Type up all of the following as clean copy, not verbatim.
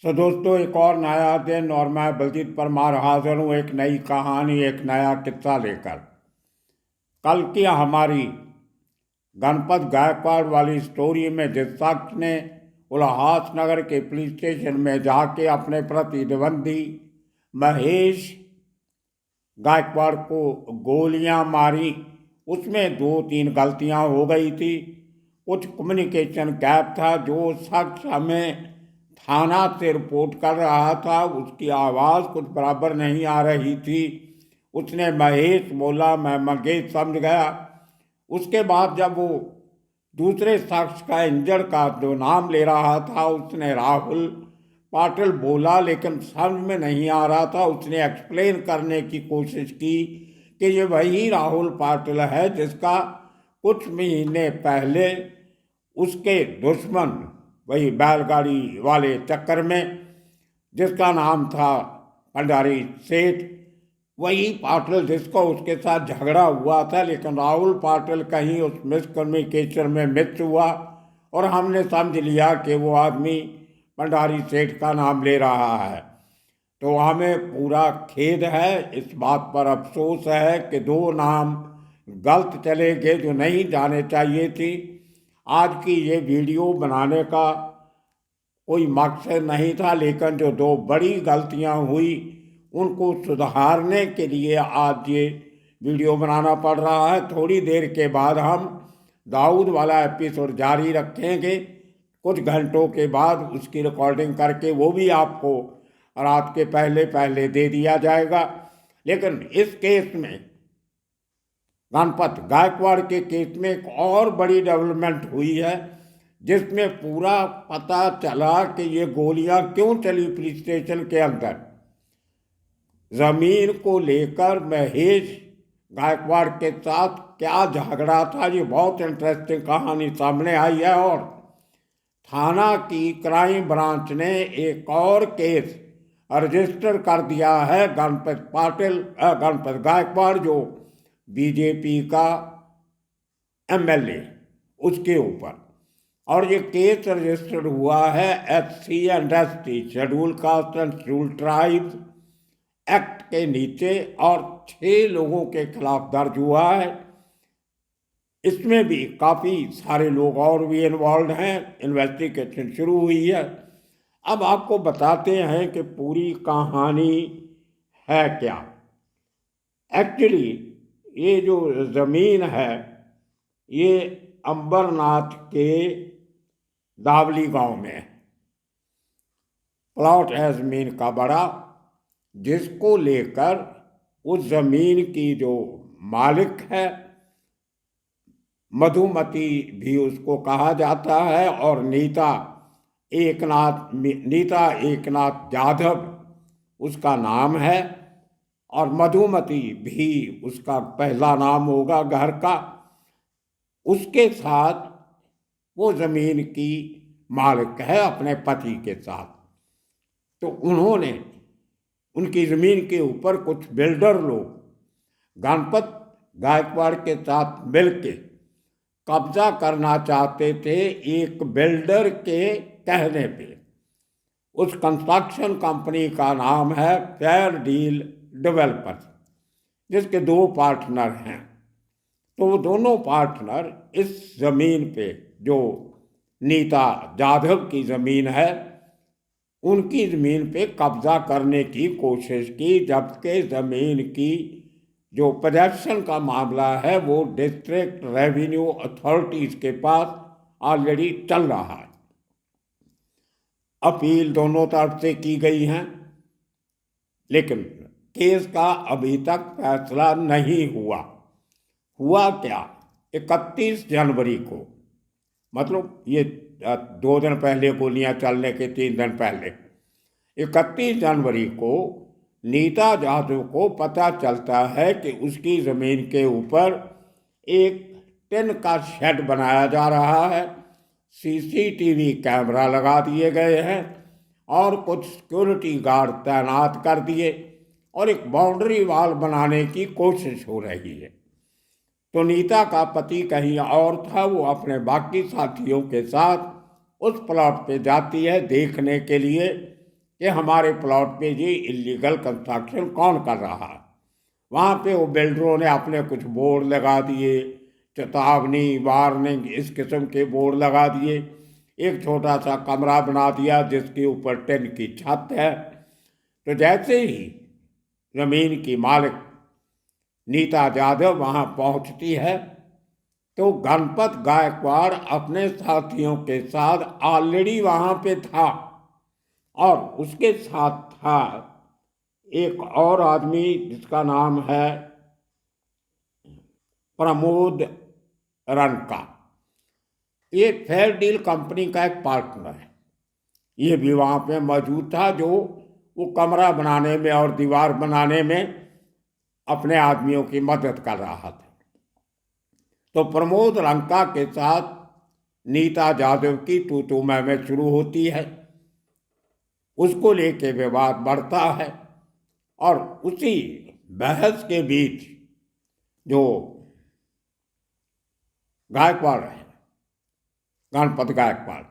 तो दोस्तों, एक और नया दिन और मैं बलजीत परमार हाजिर हूँ एक नई कहानी, एक नया किस्सा लेकर। कल की हमारी गणपत गायकवाड़ वाली स्टोरी में जिस शख्स ने उल्हासनगर के पुलिस स्टेशन में जाके अपने प्रतिद्वंदी महेश गायकवाड़ को गोलियां मारी, उसमें 2-3 गलतियां हो गई थी। कुछ कम्युनिकेशन गैप था। जो शख्स हमें थाना से रिपोर्ट कर रहा था उसकी आवाज़ कुछ बराबर नहीं आ रही थी। उसने महेश बोला, मैं मंगेश समझ गया। उसके बाद जब वो दूसरे शख्स का इंजर का जो नाम ले रहा था उसने राहुल पाटिल बोला, लेकिन समझ में नहीं आ रहा था। उसने एक्सप्लेन करने की कोशिश की कि ये वही राहुल पाटिल है जिसका कुछ महीने पहले उसके दुश्मन, वही बैलगाड़ी वाले चक्कर में, जिसका नाम था भंडारी सेठ, वही पाटिल जिसको उसके साथ झगड़ा हुआ था। लेकिन राहुल पाटिल कहीं उस मिसकम्युनिकेशन में मिस हुआ और हमने समझ लिया कि वो आदमी भंडारी सेठ का नाम ले रहा है। तो हमें पूरा खेद है, इस बात पर अफसोस है कि 2 नाम गलत चले गए जो नहीं जाने चाहिए थी। आज की ये वीडियो बनाने का कोई मकसद नहीं था, लेकिन जो 2 बड़ी गलतियां हुई उनको सुधारने के लिए आज ये वीडियो बनाना पड़ रहा है। थोड़ी देर के बाद हम दाऊद वाला एपिसोड जारी रखेंगे। कुछ घंटों के बाद उसकी रिकॉर्डिंग करके वो भी आपको रात के पहले पहले दे दिया जाएगा। लेकिन इस केस में, गणपत गायकवाड़ के केस में एक और बड़ी डेवलपमेंट हुई है जिसमें पूरा पता चला कि ये गोलियां क्यों चली पुलिस स्टेशन के अंदर। जमीन को लेकर महेश गायकवाड़ के साथ क्या झगड़ा था, ये बहुत इंटरेस्टिंग कहानी सामने आई है। और थाना की क्राइम ब्रांच ने एक और केस रजिस्टर कर दिया है गणपत गायकवाड़ जो बीजेपी का एमएलए, उसके ऊपर। और ये केस रजिस्टर्ड हुआ है SC and ST, schedule caste and schedule tribes act के नीचे, और 6 लोगों के खिलाफ दर्ज हुआ है। इसमें भी काफ़ी सारे लोग और भी इन्वॉल्व हैं। इन्वेस्टिगेशन शुरू हुई है। अब आपको बताते हैं कि पूरी कहानी है क्या। एक्चुअली ये जो ज़मीन है ये अंबरनाथ के दावली गांव में है। प्लॉट है ज़मीन का बड़ा, जिसको लेकर उस ज़मीन की जो मालिक है, मधुमती भी उसको कहा जाता है, और नीता एकनाथ जाधव उसका नाम है, और मधुमती भी उसका पहला नाम होगा घर का। उसके साथ वो ज़मीन की मालिक है अपने पति के साथ। तो उन्होंने उनकी ज़मीन के ऊपर कुछ बिल्डर लोग गणपत गायकवाड़ के साथ मिलके कब्जा करना चाहते थे, एक बिल्डर के कहने पे। उस कंस्ट्रक्शन कंपनी का नाम है फेयर डील डेवलपर्स, जिसके 2 पार्टनर हैं। तो वो दोनों पार्टनर इस ज़मीन पे, जो नीता जाधव की ज़मीन है, उनकी ज़मीन पे कब्जा करने की कोशिश की, जबकि ज़मीन की जो पोजेशन का मामला है वो डिस्ट्रिक्ट रेवेन्यू अथॉरिटीज़ के पास ऑलरेडी चल रहा है। अपील दोनों तरफ से की गई हैं, लेकिन केस का अभी तक फैसला नहीं हुआ। हुआ क्या, 31 जनवरी को, मतलब ये 2 दिन पहले गोलियां चलने के 3 दिन पहले, 31 जनवरी को नीता जाधव को पता चलता है कि उसकी ज़मीन के ऊपर एक टिन का शेड बनाया जा रहा है। CCTV कैमरा लगा दिए गए हैं और कुछ सिक्योरिटी गार्ड तैनात कर दिए, और एक बाउंड्री वॉल बनाने की कोशिश हो रही है। तो नीता का पति कहीं और था, वो अपने बाकी साथियों के साथ उस प्लॉट पे जाती है देखने के लिए कि हमारे प्लॉट पे ये इलीगल कंस्ट्रक्शन कौन कर रहा है। वहाँ पे वो बिल्डरों ने अपने कुछ बोर्ड लगा दिए, चेतावनी, वार्निंग, इस किस्म के बोर्ड लगा दिए। एक छोटा सा कमरा बना दिया जिसके ऊपर टिन की छत है। तो जैसे ही जमीन की मालिक नीता जाधव वहाँ पहुँचती है तो गणपत गायकवाड़ अपने साथियों के साथ ऑलरेडी वहाँ पे था, और उसके साथ था एक और आदमी जिसका नाम है प्रमोद रनका। ये फेयर डील कंपनी का एक पार्टनर है। ये भी वहाँ पे मौजूद था, जो वो कमरा बनाने में और दीवार बनाने में अपने आदमियों की मदद कर रहा था। तो प्रमोद रंका के साथ नीता जाधव की तू मैं शुरू होती है। उसको लेके विवाद बढ़ता है, और उसी बहस के बीच जो गायकवाड़ है, गणपत गायकवाड़,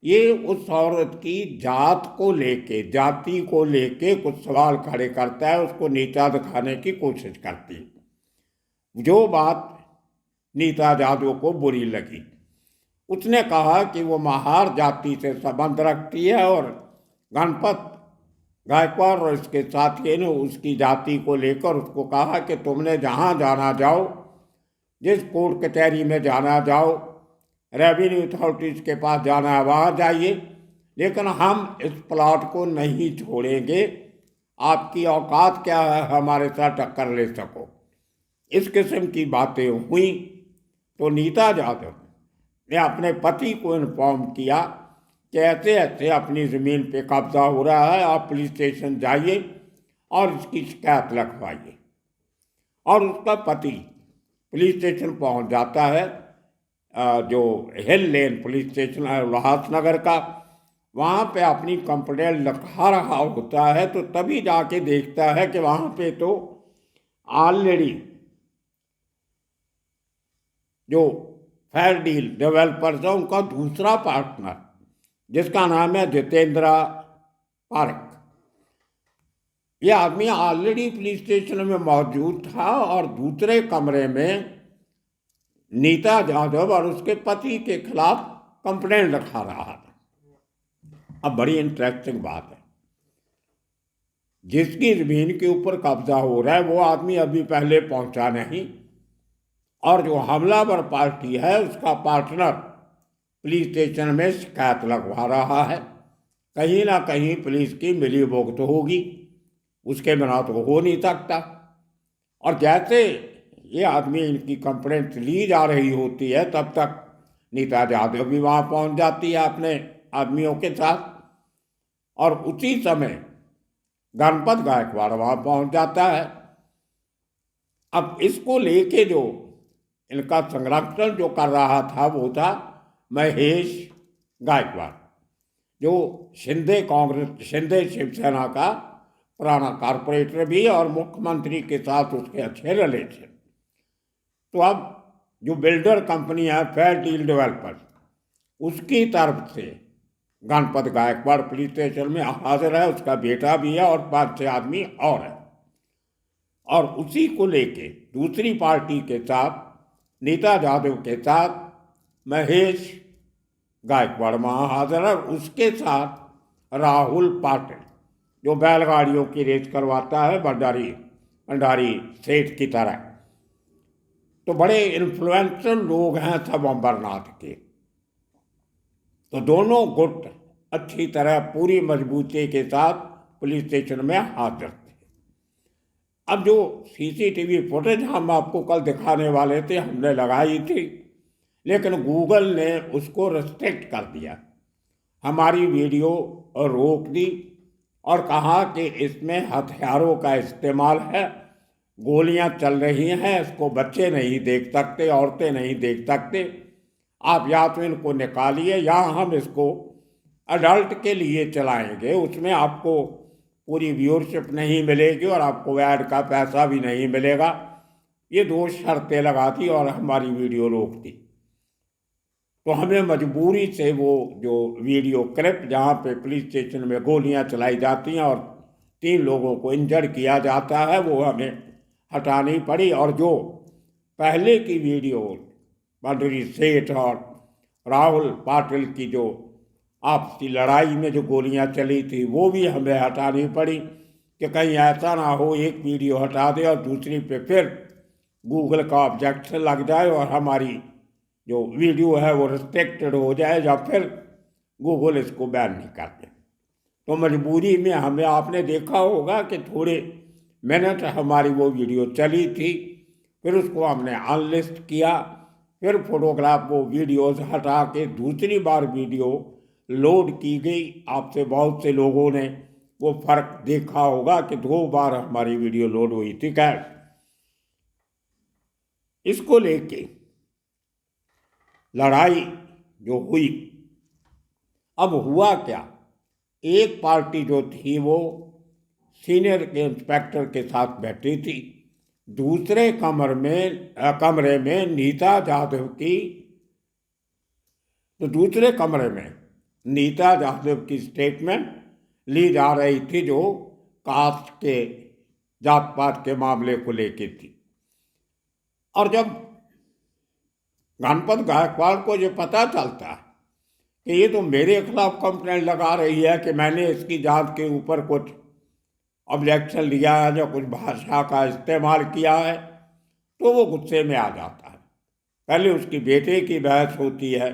ये उस औरत की जात को लेके, जाति को लेके कुछ सवाल खड़े करता है, उसको नीचा दिखाने की कोशिश करती है। जो बात नीता जाधव को बुरी लगी, उसने कहा कि वो महार जाति से संबंध रखती है, और गणपत गायकवाड़ और इसके साथियों ने उसकी जाति को लेकर उसको कहा कि तुमने जहाँ जाना जाओ, जिस कोर्ट कचहरी में जाना जाओ, रेवेन्यू अथॉरिटीज़ के पास जाना है वहाँ जाइए, लेकिन हम इस प्लॉट को नहीं छोड़ेंगे। आपकी औकात क्या है हमारे साथ टक्कर ले सको। इस किस्म की बातें हुई तो नीता जाधव ने अपने पति को इन्फॉर्म किया कि ऐसे ऐसे अपनी ज़मीन पे कब्जा हो रहा है, आप पुलिस स्टेशन जाइए और इसकी शिकायत लिखवाइए। और उसका पति पुलिस स्टेशन पहुंच जाता है, जो हिल लेन पुलिस स्टेशन है उल्लासनगर का। वहाँ पे अपनी कंप्लेंट लिखा रहा होता है, तो तभी जाके देखता है कि वहाँ पे तो ऑलरेडी जो फेयर डील डेवलपर्स है उनका दूसरा पार्टनर, जिसका नाम है जितेंद्र पारक, ये आदमी ऑलरेडी पुलिस स्टेशन में मौजूद था और दूसरे कमरे में नीता जाधव और उसके पति के खिलाफ कंप्लेंट लिखा रहा था। अब बड़ी इंटरेस्टिंग बात है, जिसकी जमीन के ऊपर कब्जा हो रहा है वो आदमी अभी पहले पहुंचा नहीं, और जो हमलावर पार्टी है उसका पार्टनर पुलिस स्टेशन में शिकायत लगवा रहा है। कहीं ना कहीं पुलिस की मिलीभगत होगी, उसके बिना तो हो नहीं सकता। और जैसे ये आदमी इनकी कंप्लेंट ली जा रही होती है, तब तक नीता जाधव भी वहाँ पहुँच जाती है अपने आदमियों के साथ, और उसी समय गणपत गायकवाड़ वहाँ पहुँच जाता है। अब इसको लेके जो इनका संरक्षण जो कर रहा था वो था महेश गायकवाड़, जो शिंदे शिवसेना का पुराना कारपोरेटर भी, और मुख्यमंत्री के साथ उसके अच्छे रिलेशन। तो अब जो बिल्डर कंपनी है फेयर डील डेवलपर्स, उसकी तरफ से गणपत गायकवाड़ पुलिस स्टेशन में हाजिर है, उसका बेटा भी है और 5-6 आदमी और है। और उसी को लेके दूसरी पार्टी के साथ नीता जाधव के साथ महेश गायकवाड़ वहाँ हाजिर है, उसके साथ राहुल पाटिल, जो बैलगाड़ियों की रेस करवाता है भंडारी सेठ की तरह। तो बड़े इन्फ्लुएंशियल लोग हैं सब अमरनाथ के। तो दोनों गुट अच्छी तरह पूरी मजबूती के साथ पुलिस स्टेशन में हाजिर थे। अब जो सीसीटीवी फुटेज हम आपको कल दिखाने वाले थे, हमने लगाई थी, लेकिन गूगल ने उसको रिस्ट्रिक्ट कर दिया, हमारी वीडियो रोक दी और कहा कि इसमें हथियारों का इस्तेमाल है, गोलियां चल रही हैं, इसको बच्चे नहीं देख सकते, औरतें नहीं देख सकते, आप या तो इनको निकालिए या हम इसको अडल्ट के लिए चलाएंगे, उसमें आपको पूरी व्यूअरशिप नहीं मिलेगी और आपको ऐड का पैसा भी नहीं मिलेगा। ये 2 शर्तें लगा दी और हमारी वीडियो रोक दी। तो हमें मजबूरी से वो जो वीडियो क्लिप जहाँ पे पुलिस स्टेशन में गोलियां चलाई जाती हैं और 3 लोगों को इंजर्ड किया जाता है, वो हमें हटानी पड़ी। और जो पहले की वीडियो पंडरी सेठ और राहुल पाटिल की जो आपसी लड़ाई में जो गोलियां चली थी, वो भी हमें हटानी पड़ी कि कहीं ऐसा ना हो एक वीडियो हटा दे और दूसरी पे फिर गूगल का ऑब्जेक्शन लग जाए और हमारी जो वीडियो है वो रिस्ट्रिक्टेड हो जाए या फिर गूगल इसको बैन नहीं कर दे। तो मजबूरी में हमें, आपने देखा होगा कि थोड़े मिनट हमारी वो वीडियो चली थी, फिर उसको हमने अनलिस्ट किया, फिर फोटोग्राफ वो वीडियोस हटा के दूसरी बार वीडियो लोड की गई। आपसे बहुत से लोगों ने वो फर्क देखा होगा कि 2 बार हमारी वीडियो लोड हुई थी। खैर, इसको लेके लड़ाई जो हुई, अब हुआ क्या, एक पार्टी जो थी वो सीनियर इंस्पेक्टर के साथ बैठी थी, दूसरे कमरे में नीता यादव की, तो दूसरे कमरे में नीता यादव की स्टेटमेंट ली जा रही थी जो कास्ट के, जात पात के मामले को लेकर थी। और जब गणपत गायकवाड़ को ये पता चलता है कि ये तो मेरे खिलाफ कंप्लेंट लगा रही है कि मैंने इसकी जात के ऊपर कुछ ऑब्जेक्शन लिया है या कुछ भाषा का इस्तेमाल किया है, तो वो गुस्से में आ जाता है। पहले उसकी बेटे की बहस होती है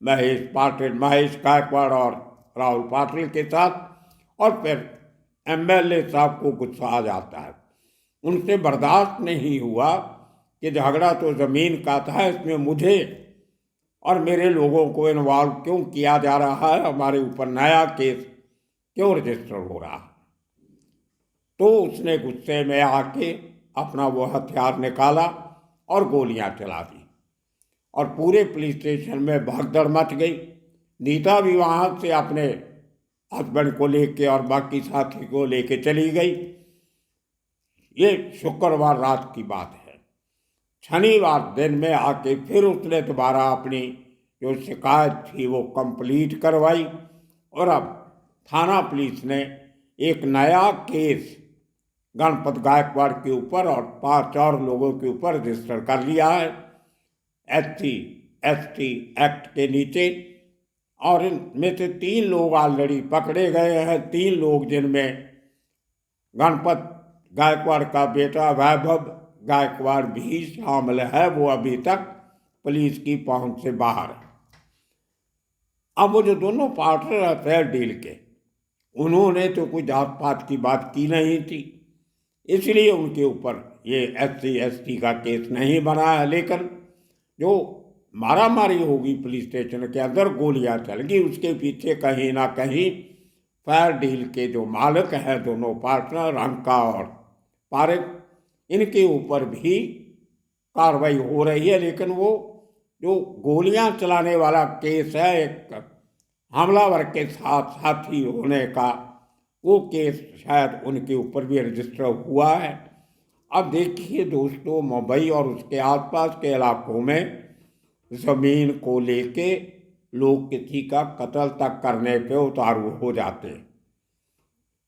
महेश गायकवाड़ और राहुल पाटिल के साथ, और फिर एमएलए साहब को गुस्सा आ जाता है। उनसे बर्दाश्त नहीं हुआ कि झगड़ा तो ज़मीन का था, इसमें मुझे और मेरे लोगों को इन्वॉल्व क्यों किया जा रहा है, हमारे ऊपर नया केस क्यों रजिस्टर हो रहा है। तो उसने गुस्से में आके अपना वो हथियार निकाला और गोलियां चला दी और पूरे पुलिस स्टेशन में भगदड़ मच गई। नीता भी वहाँ से अपने हस्बैंड को लेके और बाकी साथी को लेके चली गई। ये शुक्रवार रात की बात है। शनिवार दिन में आके फिर उसने दोबारा अपनी जो शिकायत थी वो कंप्लीट करवाई और अब थाना पुलिस ने एक नया केस गणपत गायकवाड़ के ऊपर और 5 और लोगों के ऊपर रजिस्टर कर लिया है SC/ST एक्ट के नीचे। और इनमें से 3 लोग ऑलरेडी पकड़े गए हैं। 3 लोग जिनमें गणपत गायकवाड़ का बेटा वैभव गायकवाड़ भी शामिल है, वो अभी तक पुलिस की पहुंच से बाहर है। अब वो जो दोनों पार्टनर हैं फेयर डील के, उन्होंने तो कोई जात पात की बात की नहीं थी, इसलिए उनके ऊपर ये SC/ST का केस नहीं बना है। लेकिन जो मारामारी होगी पुलिस स्टेशन के अंदर, गोलियां चल गई, उसके पीछे कहीं ना कहीं फेयर डील के जो मालिक हैं दोनों पार्टनर रंका और पारिक, इनके ऊपर भी कार्रवाई हो रही है। लेकिन वो जो गोलियां चलाने वाला केस है, एक हमलावर के साथ साथी होने का, वो केस शायद उनके ऊपर भी रजिस्टर हुआ है। अब देखिए दोस्तों, मुंबई और उसके आसपास के इलाकों में ज़मीन को लेके लोग किसी का कत्ल तक करने पे उतारू हो जाते हैं।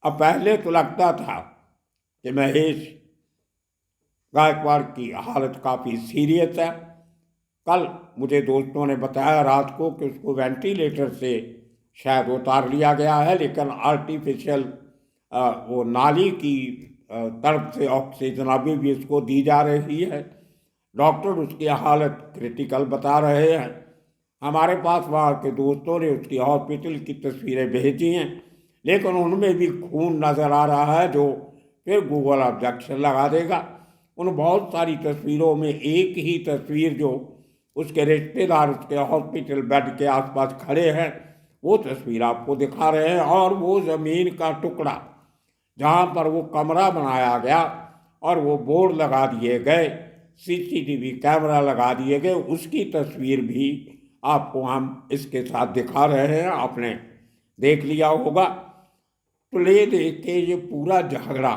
अब पहले तो लगता था कि महेश गायकवाड़ की हालत काफ़ी सीरियस है। कल मुझे दोस्तों ने बताया रात को कि उसको वेंटिलेटर से शायद उतार लिया गया है, लेकिन आर्टिफिशियल वो नाली की तरफ से ऑक्सीजन अभी भी उसको दी जा रही है। डॉक्टर उसकी हालत क्रिटिकल बता रहे हैं। हमारे पास वहाँ के दोस्तों ने उसकी हॉस्पिटल की तस्वीरें भेजी हैं, लेकिन उनमें भी खून नज़र आ रहा है, जो फिर गूगल ऑब्जेक्शन लगा देगा। उन बहुत सारी तस्वीरों में एक ही तस्वीर जो उसके रिश्तेदार उसके हॉस्पिटल बेड के आसपास खड़े हैं, वो तस्वीर आपको दिखा रहे हैं। और वो ज़मीन का टुकड़ा जहाँ पर वो कमरा बनाया गया और वो बोर्ड लगा दिए गए, CCTV कैमरा लगा दिए गए, उसकी तस्वीर भी आपको हम इसके साथ दिखा रहे हैं, आपने देख लिया होगा। तो ले देखिए ये पूरा झगड़ा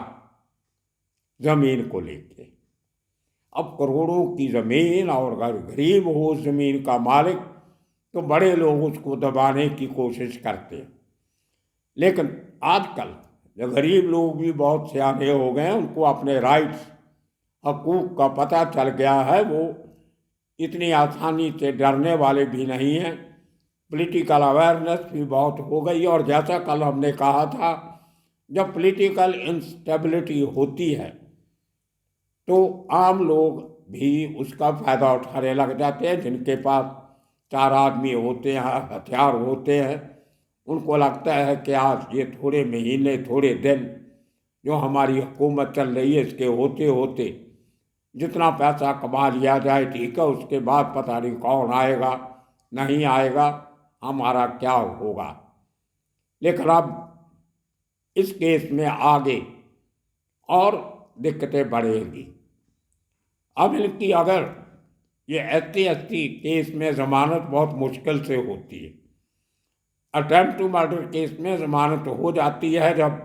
ज़मीन को लेके, अब करोड़ों की ज़मीन और अगर गरीब हो ज़मीन का मालिक, तो बड़े लोग उसको दबाने की कोशिश करते हैं। लेकिन आजकल जो गरीब लोग भी बहुत सियाने हो गए हैं, उनको अपने राइट्स, हकूक़ का पता चल गया है। वो इतनी आसानी से डरने वाले भी नहीं हैं। पॉलिटिकल अवेयरनेस भी बहुत हो गई। और जैसा कल हमने कहा था, जब पॉलिटिकल इंस्टेबिलिटी होती है तो आम लोग भी उसका फ़ायदा उठाने लग जाते हैं। जिनके पास 4 आदमी होते हैं, हथियार होते हैं, उनको लगता है कि आज ये थोड़े महीने, थोड़े दिन जो हमारी हुकूमत चल रही है, इसके होते होते जितना पैसा कमा लिया जाए ठीक है, उसके बाद पता नहीं कौन आएगा, नहीं आएगा, हमारा क्या होगा। लेकिन अब इस केस में आगे और दिक्कतें बढ़ेंगी। अब इनकी अगर ये ST केस में ज़मानत बहुत मुश्किल से होती है। अटेम्प्ट टू मर्डर केस में ज़मानत हो जाती है जब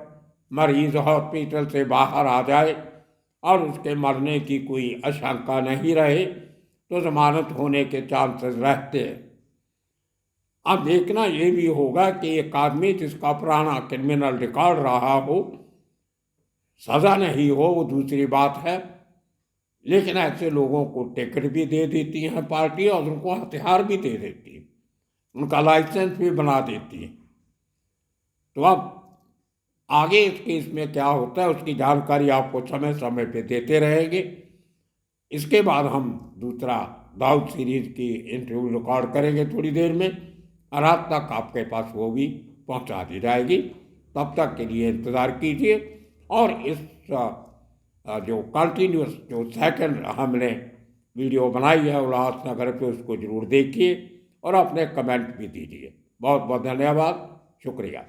मरीज हॉस्पिटल से बाहर आ जाए और उसके मरने की कोई आशंका नहीं रहे, तो ज़मानत होने के चांसेस रहते हैं। अब देखना ये भी होगा कि एक आदमी जिसका पुराना क्रिमिनल रिकॉर्ड रहा हो, सज़ा नहीं हो वो दूसरी बात है, लेकिन ऐसे लोगों को टिकट भी दे देती हैं पार्टी और उनको हथियार भी दे देती है, उनका लाइसेंस भी बना देती है। तो अब आगे इस केस में क्या होता है उसकी जानकारी आपको समय समय पे देते रहेंगे। इसके बाद हम दूसरा दाऊद सीरीज की इंटरव्यू रिकॉर्ड करेंगे थोड़ी देर में, और रात तक आपके पास वो भी पहुंचा दी जाएगी। तब तक के लिए इंतज़ार कीजिए। और इस जो कंटिन्यूस जो सेकंड हमने वीडियो बनाई है उल्लासनगर पे, उसको ज़रूर देखिए और अपने कमेंट भी दीजिए। बहुत बहुत धन्यवाद, शुक्रिया।